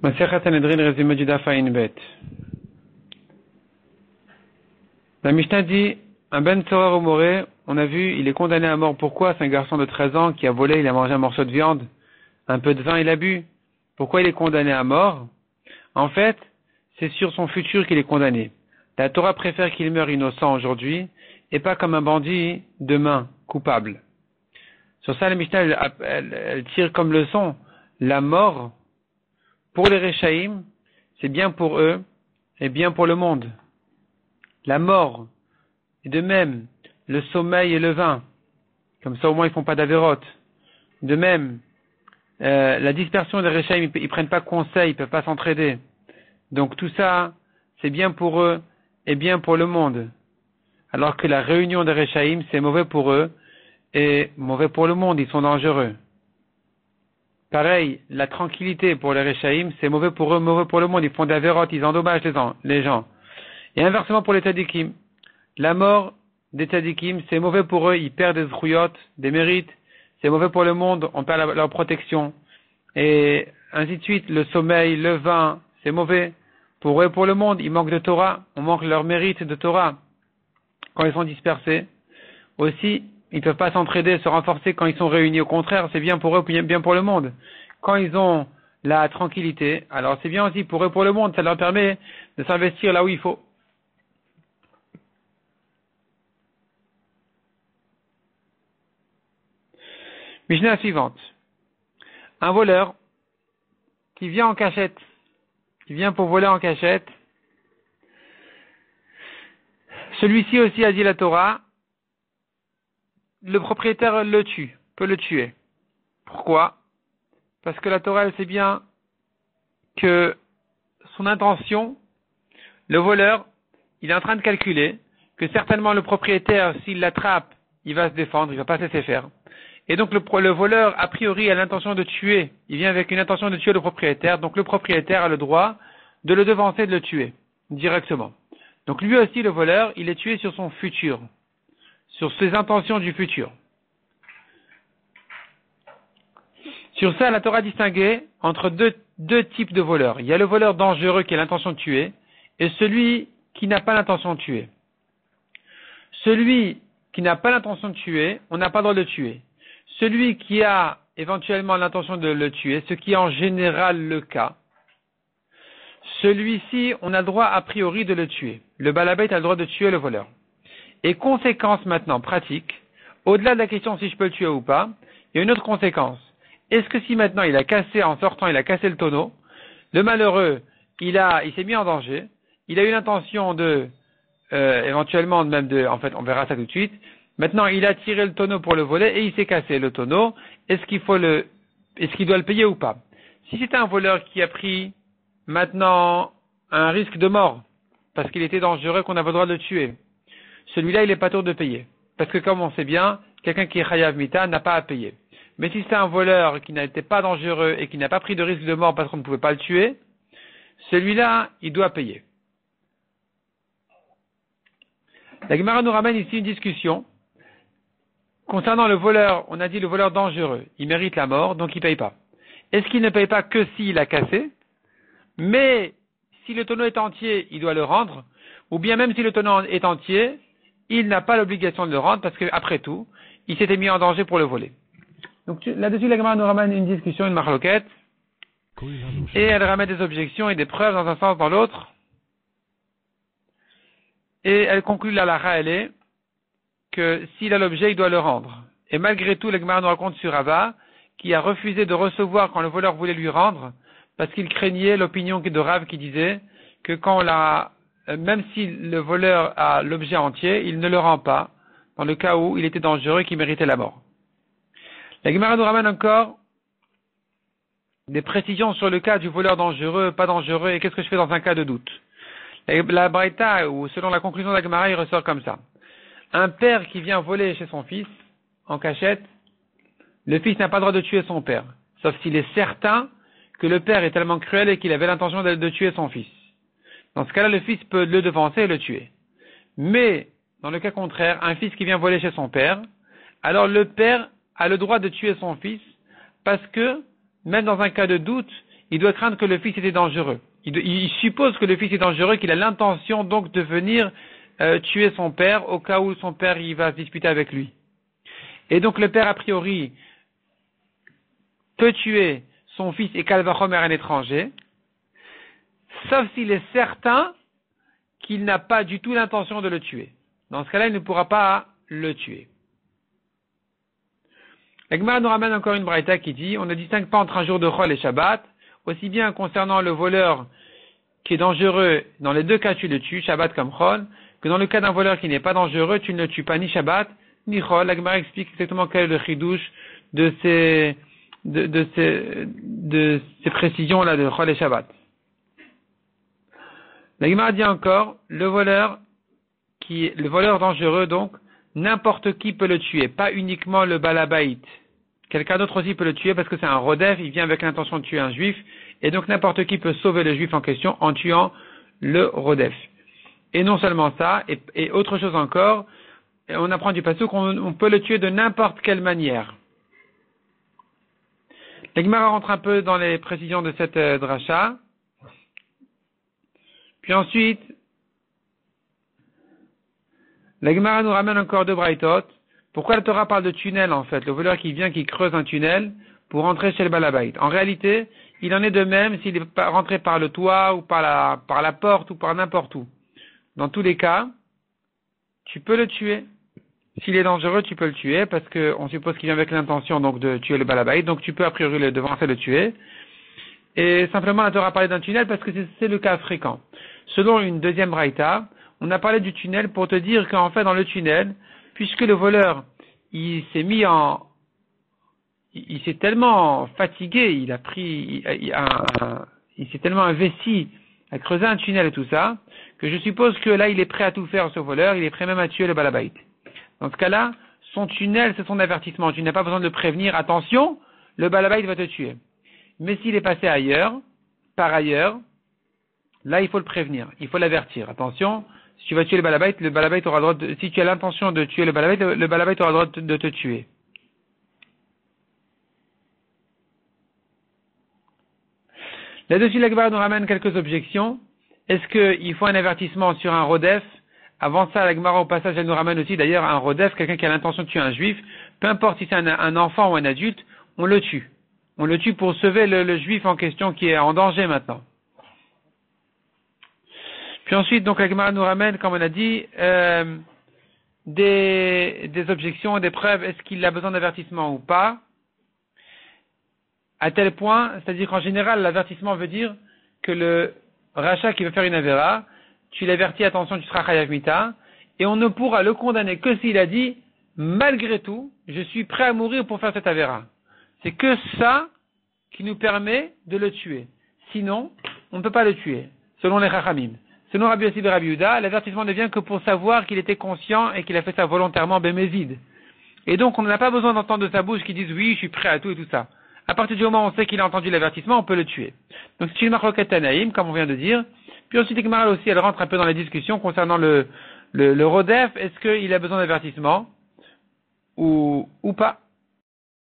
Masechet Sanhedrin, résumé du Daf Ayin Bet. La Mishnah dit, un Ben Tzorah ou Moré, on a vu, il est condamné à mort. Pourquoi? C'est un garçon de 13 ans qui a volé, il a mangé un morceau de viande, un peu de vin, il a bu. Pourquoi il est condamné à mort? En fait, c'est sur son futur qu'il est condamné. La Torah préfère qu'il meure innocent aujourd'hui, et pas comme un bandit demain, coupable. Sur ça, la Mishnah, elle tire comme leçon la mort. Pour les Réchaïm, c'est bien pour eux et bien pour le monde. La mort, et de même, le sommeil et le vin, comme ça au moins ils font pas d'avérote. De même, la dispersion des Réchaïm, ils prennent pas conseil, ils peuvent pas s'entraider. Donc tout ça, c'est bien pour eux et bien pour le monde. Alors que la réunion des Réchaïm, c'est mauvais pour eux et mauvais pour le monde, ils sont dangereux. Pareil, la tranquillité pour les Réchaïm, c'est mauvais pour eux, mauvais pour le monde. Ils font des avérotes, ils endommagent les gens. Et inversement pour les Tzadikim. La mort des Tzadikim, c'est mauvais pour eux, ils perdent des zruyot, des mérites. C'est mauvais pour le monde, on perd leur protection. Et ainsi de suite, le sommeil, le vin, c'est mauvais pour eux et pour le monde. Ils manquent de Torah, on manque leur mérite de Torah quand ils sont dispersés. Aussi, ils ne peuvent pas s'entraider, se renforcer quand ils sont réunis. Au contraire, c'est bien pour eux, bien pour le monde. Quand ils ont la tranquillité, alors c'est bien aussi pour eux, pour le monde. Ça leur permet de s'investir là où il faut. Mishnah suivante. Un voleur qui vient en cachette, qui vient pour voler en cachette. Celui-ci aussi a dit la Torah. Le propriétaire le tue, peut le tuer. Pourquoi? Parce que la Torah, elle sait bien que son intention, le voleur, il est en train de calculer que certainement le propriétaire, s'il l'attrape, il va se défendre, il va pas se laisser faire. Et donc le voleur, a priori, a l'intention de tuer. Il vient avec une intention de tuer le propriétaire. Donc le propriétaire a le droit de le devancer, de le tuer directement. Donc lui aussi, le voleur, il est tué sur son futur, sur ses intentions du futur. Sur ça, la Torah distinguait entre deux types de voleurs. Il y a le voleur dangereux qui a l'intention de tuer et celui qui n'a pas l'intention de tuer. Celui qui n'a pas l'intention de tuer, on n'a pas le droit de le tuer. Celui qui a éventuellement l'intention de le tuer, ce qui est en général le cas, celui-ci, on a le droit a priori de le tuer. Le balabait a le droit de tuer le voleur. Et conséquence maintenant pratique, au-delà de la question si je peux le tuer ou pas, il y a une autre conséquence. Est-ce que si maintenant il a cassé, en sortant, il a cassé le tonneau, le malheureux, il s'est mis en danger, il a eu l'intention éventuellement en fait, on verra ça tout de suite. Maintenant, il a tiré le tonneau pour le voler et il s'est cassé le tonneau. Est-ce qu'il doit le payer ou pas? Si c'est un voleur qui a pris maintenant un risque de mort, parce qu'il était dangereux, qu'on avait le droit de le tuer, celui-là, il n'est pas tour de payer. Parce que comme on sait bien, quelqu'un qui est chayav mita n'a pas à payer. Mais si c'est un voleur qui n'était pas dangereux et qui n'a pas pris de risque de mort parce qu'on ne pouvait pas le tuer, celui-là, il doit payer. La Gemara nous ramène ici une discussion concernant le voleur. On a dit le voleur dangereux, il mérite la mort, donc il ne paye pas. Est-ce qu'il ne paye pas que s'il a cassé? Mais si le tonneau est entier, il doit le rendre. Ou bien même si le tonneau est entier, il n'a pas l'obligation de le rendre parce qu'après tout, il s'était mis en danger pour le voler. Donc là-dessus, la Gemara nous ramène une discussion, une marloquette, et elle ramène des objections et des preuves dans un sens, dans l'autre. Et elle conclut la halakha, elle est que s'il a l'objet, il doit le rendre. Et malgré tout, la Gemara nous raconte sur Rava, qui a refusé de recevoir quand le voleur voulait lui rendre, parce qu'il craignait l'opinion de Rav qui disait que même si le voleur a l'objet entier, il ne le rend pas, dans le cas où il était dangereux et qu'il méritait la mort. La Gemara nous ramène encore des précisions sur le cas du voleur dangereux, pas dangereux, et qu'est-ce que je fais dans un cas de doute. La Braïta, ou selon la conclusion de la Gemara, il ressort comme ça. Un père qui vient voler chez son fils, en cachette, le fils n'a pas le droit de tuer son père, sauf s'il est certain que le père est tellement cruel et qu'il avait l'intention de tuer son fils. Dans ce cas-là, le fils peut le devancer et le tuer. Mais, dans le cas contraire, un fils qui vient voler chez son père, alors le père a le droit de tuer son fils parce que, même dans un cas de doute, il doit craindre que le fils était dangereux. Il suppose que le fils est dangereux, qu'il a l'intention donc de venir tuer son père au cas où son père il va se disputer avec lui. Et donc le père a priori peut tuer son fils et Kalvachomer un étranger, sauf s'il est certain qu'il n'a pas du tout l'intention de le tuer. Dans ce cas-là, il ne pourra pas le tuer. La Gemara nous ramène encore une braïta qui dit, on ne distingue pas entre un jour de Chol et Shabbat, aussi bien concernant le voleur qui est dangereux, dans les deux cas tu le tues, Shabbat comme Chol, que dans le cas d'un voleur qui n'est pas dangereux, tu ne le tues pas ni Shabbat, ni Chol. La Gemara explique exactement quel est le chidouche de ces précisions-là de Chol et Shabbat. La Gemara dit encore, le voleur dangereux donc, n'importe qui peut le tuer, pas uniquement le balabait. Quelqu'un d'autre aussi peut le tuer parce que c'est un rodef, il vient avec l'intention de tuer un juif, et donc n'importe qui peut sauver le juif en question en tuant le rodef. Et non seulement ça, et autre chose encore, on apprend du pasuk qu'on peut le tuer de n'importe quelle manière. La Gemara rentre un peu dans les précisions de cette dracha. Puis ensuite, la Gemara nous ramène encore deux braïtot. Pourquoi la Torah parle de tunnel en fait? Le voleur qui vient, qui creuse un tunnel pour rentrer chez le balabait. En réalité, il en est de même s'il est rentré par le toit ou par la porte ou par n'importe où. Dans tous les cas, tu peux le tuer. S'il est dangereux, tu peux le tuer parce qu'on suppose qu'il vient avec l'intention donc de tuer le balabait. Donc tu peux a priori le devancer, le tuer. Et simplement la Torah a parlé d'un tunnel parce que c'est le cas fréquent. Selon une deuxième braïta, on a parlé du tunnel pour te dire qu'en fait dans le tunnel, puisque le voleur, il s'est tellement fatigué, il s'est tellement investi à creuser un tunnel et tout ça, que je suppose que là, il est prêt à tout faire, ce voleur, il est prêt même à tuer le balabait. Dans ce cas-là, son tunnel, c'est son avertissement. Tu n'as pas besoin de le prévenir, attention, le balabait va te tuer. Mais s'il est passé ailleurs, par ailleurs, là, il faut le prévenir, il faut l'avertir. Attention, si tu vas tuer le balabait aura le droit si tu as l'intention de tuer le balabait aura le droit de te tuer. Là-dessus, la Gemara nous ramène quelques objections. Est-ce qu'il faut un avertissement sur un rodef? Avant ça, la Gemara au passage, elle nous ramène aussi d'ailleurs un rodef, quelqu'un qui a l'intention de tuer un juif. Peu importe si c'est un enfant ou un adulte, on le tue. On le tue pour sauver le juif en question qui est en danger maintenant. Puis ensuite, donc la Gemara nous ramène, comme on a dit, des objections, des preuves. Est-ce qu'il a besoin d'avertissement ou pas? À tel point, c'est-à-dire qu'en général, l'avertissement veut dire que le rachat qui veut faire une avéra, tu l'avertis, attention, tu seras chayav mita, et on ne pourra le condamner que s'il a dit, malgré tout, je suis prêt à mourir pour faire cette avéra. C'est que ça qui nous permet de le tuer. Sinon, on ne peut pas le tuer, selon les Chachamim. Selon Rabbi Yossi et Rabbi Yehuda, l'avertissement ne vient que pour savoir qu'il était conscient et qu'il a fait ça volontairement bémézide. Et donc, on n'a pas besoin d'entendre de sa bouche qui dise oui, je suis prêt à tout et tout ça. À partir du moment où on sait qu'il a entendu l'avertissement, on peut le tuer. Donc, c'est une marloquet Tanaïm, comme on vient de dire. Puis ensuite, Gemara aussi, elle rentre un peu dans les discussions concernant le rodef. Est-ce qu'il a besoin d'avertissement ou pas?